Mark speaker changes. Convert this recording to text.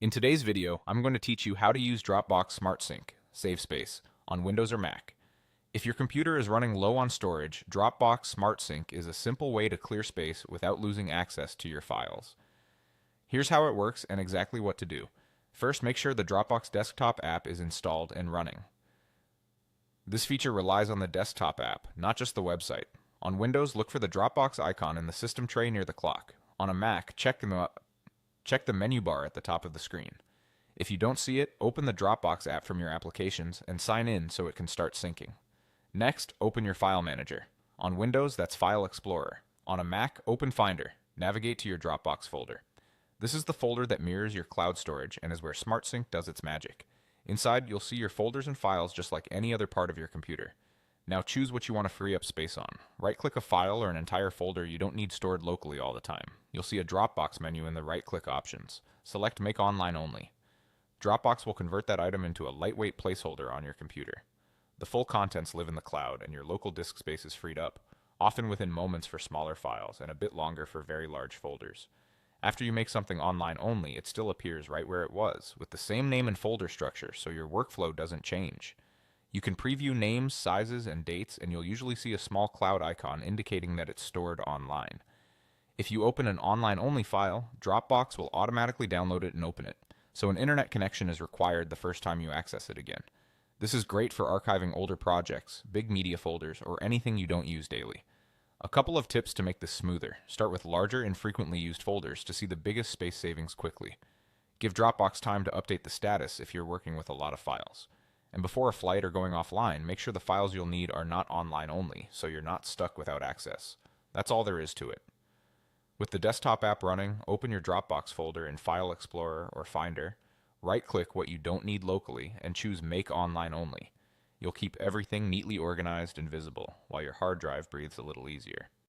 Speaker 1: In today's video, I'm going to teach you how to use Dropbox Smart Sync, save space, on Windows or Mac. If your computer is running low on storage, Dropbox Smart Sync is a simple way to clear space without losing access to your files. Here's how it works and exactly what to do. First, make sure the Dropbox desktop app is installed and running. This feature relies on the desktop app, not just the website. On Windows, look for the Dropbox icon in the system tray near the clock. On a Mac, check the menu bar at the top of the screen. If you don't see it, open the Dropbox app from your applications and sign in so it can start syncing. Next, open your file manager. On Windows, that's File Explorer. On a Mac, open Finder. Navigate to your Dropbox folder. This is the folder that mirrors your cloud storage and is where SmartSync does its magic. Inside, you'll see your folders and files just like any other part of your computer. Now choose what you want to free up space on. Right-click a file or an entire folder you don't need stored locally all the time. You'll see a Dropbox menu in the right-click options. Select Make Online Only. Dropbox will convert that item into a lightweight placeholder on your computer. The full contents live in the cloud, and your local disk space is freed up, often within moments for smaller files and a bit longer for very large folders. After you make something online only, it still appears right where it was, with the same name and folder structure, so your workflow doesn't change. You can preview names, sizes, and dates, and you'll usually see a small cloud icon indicating that it's stored online. If you open an online-only file, Dropbox will automatically download it and open it, so an internet connection is required the first time you access it again. This is great for archiving older projects, big media folders, or anything you don't use daily. A couple of tips to make this smoother. Start with larger and frequently used folders to see the biggest space savings quickly. Give Dropbox time to update the status if you're working with a lot of files. And before a flight or going offline, make sure the files you'll need are not online only, so you're not stuck without access. That's all there is to it. With the desktop app running, open your Dropbox folder in File Explorer or Finder, right-click what you don't need locally, and choose Make Online Only. You'll keep everything neatly organized and visible, while your hard drive breathes a little easier.